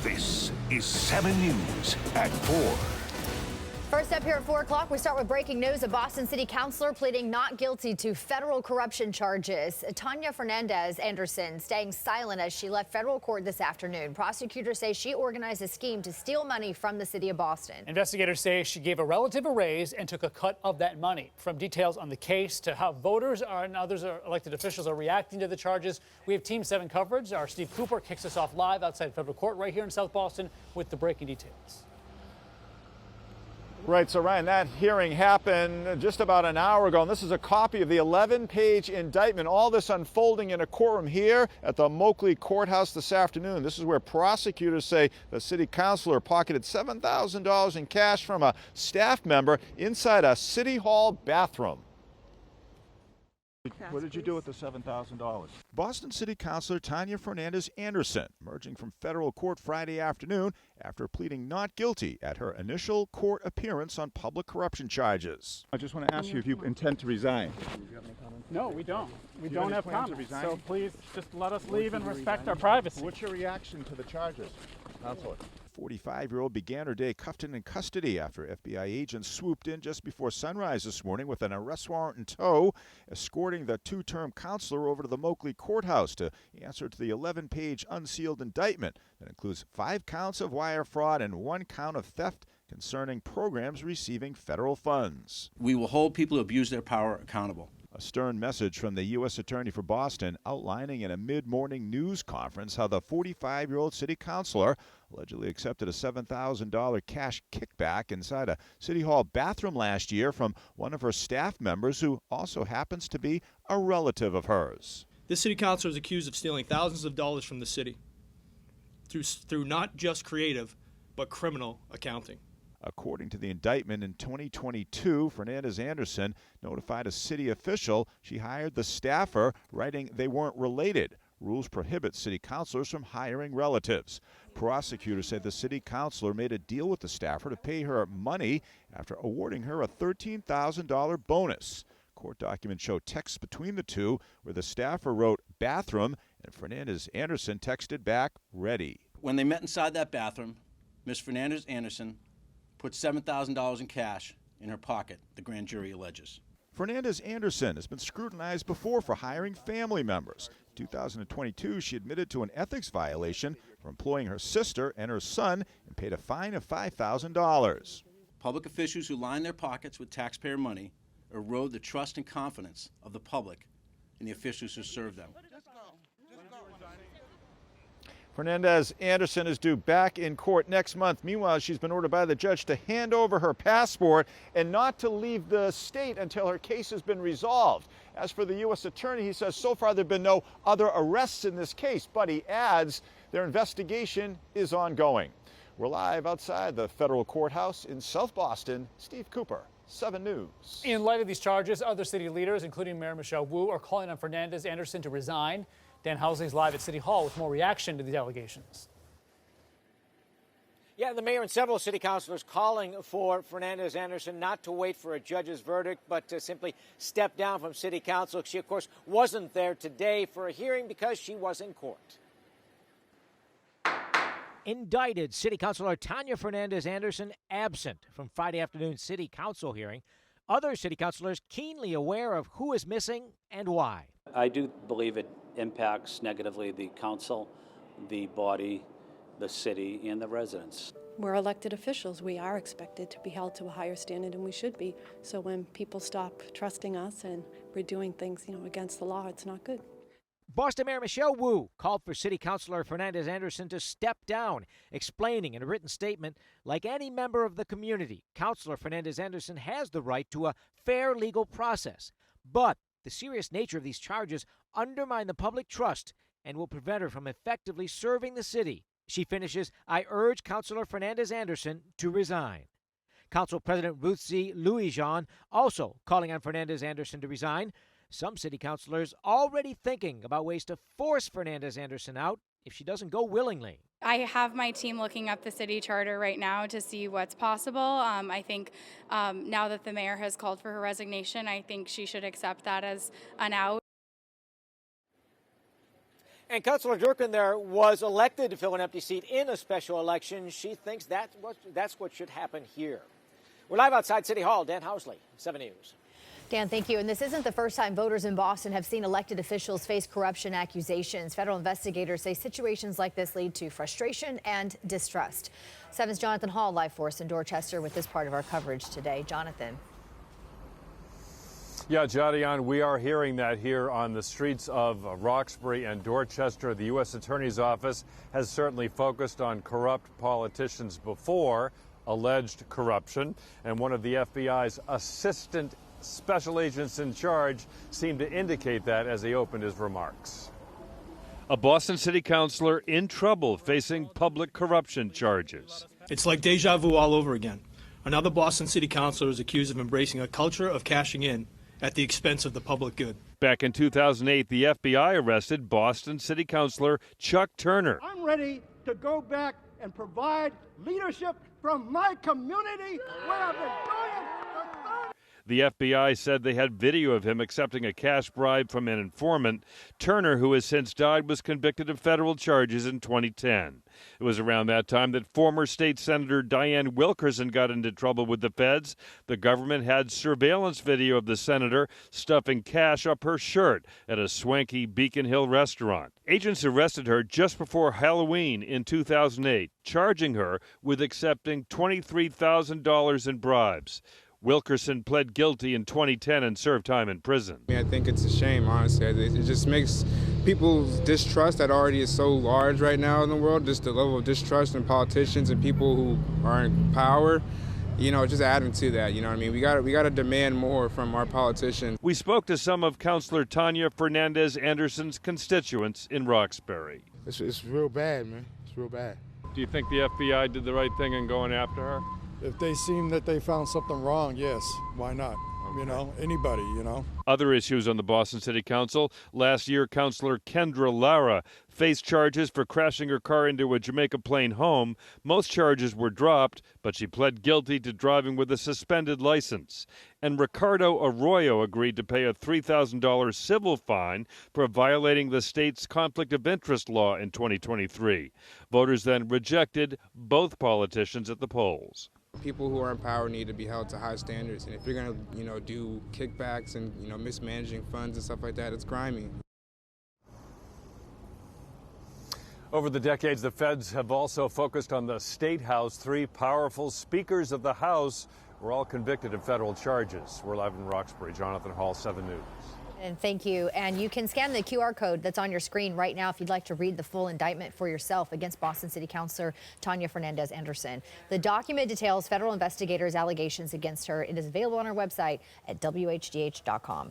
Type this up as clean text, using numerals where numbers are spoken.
This is 7 News at 4. First up here at 4 o'clock, we start with breaking news. A Boston City councilor pleading not guilty to federal corruption charges. Tanya Fernandez Anderson staying silent as she left federal court this afternoon. Prosecutors say she organized a scheme to steal money from the city of Boston. Investigators say she gave a relative a raise and took a cut of that money. From details on the case to how voters and elected officials are reacting to the charges, we have Team 7 coverage. Our Steve Cooper kicks us off live outside federal court right here in South Boston with the breaking details. Right, so Ryan, that hearing happened just about an hour ago, and this is a copy of the 11-page indictment. All this unfolding in a courtroom here at the Moakley Courthouse this afternoon. This is where prosecutors say the city councilor pocketed $7,000 in cash from a staff member inside a city hall bathroom. What did you do with the $7,000? Boston City Councilor Tanya Fernandez Anderson emerging from federal court Friday afternoon after pleading not guilty at her initial court appearance on public corruption charges. I just want to ask you if you intend to resign. No, we don't. We don't have comments. So please just let us leave and respect our privacy. What's your reaction to the charges, Councilor? 45-year-old began her day cuffed and in custody after FBI agents swooped in just before sunrise this morning with an arrest warrant in tow, escorting the two-term counselor over to the Moakley Courthouse to answer to the 11-page unsealed indictment that includes 5 counts of wire fraud and 1 count of theft concerning programs receiving federal funds. We will hold people who abuse their power accountable. A stern message from the U.S. Attorney for Boston outlining in a mid-morning news conference how the 45-year-old city councilor allegedly accepted a $7,000 cash kickback inside a City Hall bathroom last year from one of her staff members who also happens to be a relative of hers. This city councilor is accused of stealing thousands of dollars from the city through not just creative, but criminal accounting. According to the indictment in 2022, Fernandez Anderson notified a city official she hired the staffer, writing they weren't related. Rules prohibit city councilors from hiring relatives. Prosecutors said the city councilor made a deal with the staffer to pay her money after awarding her a $13,000 bonus. Court documents show texts between the two where the staffer wrote bathroom and Fernandez Anderson texted back ready. When they met inside that bathroom, Ms. Fernandez Anderson put $7,000 in cash in her pocket, the grand jury alleges. Fernandez Anderson has been scrutinized before for hiring family members. In 2022, she admitted to an ethics violation for employing her sister and her son and paid a fine of $5,000. Public officials who line their pockets with taxpayer money erode the trust and confidence of the public in the officials who serve them. Fernandez Anderson is due back in court next month. Meanwhile, she's been ordered by the judge to hand over her passport and not to leave the state until her case has been resolved. As for the U.S. attorney, he says so far there have been no other arrests in this case, but he adds their investigation is ongoing. We're live outside the federal courthouse in South Boston. Steve Cooper, 7 News. In light of these charges, other city leaders, including Mayor Michelle Wu, are calling on Fernandez Anderson to resign. Dan Housley's live at City Hall with more reaction to these allegations. Yeah, the mayor and several city councilors calling for Fernandez Anderson not to wait for a judge's verdict, but to simply step down from city council. She, of course, wasn't there today for a hearing because she was in court. Indicted city councilor Tanya Fernandez Anderson absent from Friday afternoon's city council hearing. Other city councilors keenly aware of who is missing and why. I do believe it impacts negatively the council, the body, the city, and the residents. We're elected officials. We are expected to be held to a higher standard, and we should be. So when people stop trusting us and we're doing things, against the law, it's not good. Boston Mayor Michelle Wu called for City Councilor Fernandez Anderson to step down, explaining in a written statement, like any member of the community, Councilor Fernandez Anderson has the right to a fair legal process. But the serious nature of these charges undermine the public trust and will prevent her from effectively serving the city. She finishes, I urge Councilor Fernandez Anderson to resign. Council President Ruth C. Louis-Jean also calling on Fernandez Anderson to resign. Some city councilors already thinking about ways to force Fernandez Anderson out if she doesn't go willingly. I have my team looking up the city charter right now to see what's possible. I think now that the mayor has called for her resignation, I think she should accept that as an out. And Councilor Durkin there was elected to fill an empty seat in a special election. She thinks that's what should happen here. We're live outside City Hall. Dan Housley, 7 News. Dan, thank you. And this isn't the first time voters in Boston have seen elected officials face corruption accusations. Federal investigators say situations like this lead to frustration and distrust. 7's Jonathan Hall live for us in Dorchester with this part of our coverage today. Jonathan. Yeah, Jadian, we are hearing that here on the streets of Roxbury and Dorchester. The U.S. Attorney's Office has certainly focused on corrupt politicians before, alleged corruption, and one of the FBI's assistant special agents in charge seemed to indicate that as he opened his remarks. A Boston City councilor in trouble facing public corruption charges. It's like deja vu all over again. Another Boston City councilor is accused of embracing a culture of cashing in at the expense of the public good. Back in 2008, the FBI arrested Boston City Councilor Chuck Turner. I'm ready to go back and provide leadership from my community where I've been doing it for 30 The FBI said they had video of him accepting a cash bribe from an informant. Turner, who has since died, was convicted of federal charges in 2010. It was around that time that former state Senator Diane Wilkerson got into trouble with the feds. The government had surveillance video of the senator stuffing cash up her shirt at a swanky Beacon Hill restaurant. Agents arrested her just before Halloween in 2008, charging her with accepting $23,000 in bribes. Wilkerson pled guilty in 2010 and served time in prison. I think it's a shame, honestly. It just makes people's distrust that already is so large right now in the world, just the level of distrust in politicians and people who are in power, just adding to that, what I mean? We got to demand more from our politicians. We spoke to some of Councilor Tanya Fernandez Anderson's constituents in Roxbury. It's real bad, man. It's real bad. Do you think the FBI did the right thing in going after her? If they seem that they found something wrong, yes, why not? Anybody, Other issues on the Boston City Council. Last year, Councilor Kendra Lara faced charges for crashing her car into a Jamaica Plain home. Most charges were dropped, but she pled guilty to driving with a suspended license. And Ricardo Arroyo agreed to pay a $3,000 civil fine for violating the state's conflict of interest law in 2023. Voters then rejected both politicians at the polls. People who are in power need to be held to high standards, and if you're going to, do kickbacks and, mismanaging funds and stuff like that, it's grimy. Over the decades, the feds have also focused on the State House. 3 powerful speakers of the House were all convicted of federal charges. We're live in Roxbury. Jonathan Hall, 7 News. And thank you. And you can scan the QR code that's on your screen right now if you'd like to read the full indictment for yourself against Boston City Councilor Tanya Fernandez Anderson. The document details federal investigators' allegations against her. It is available on our website at WHDH.com.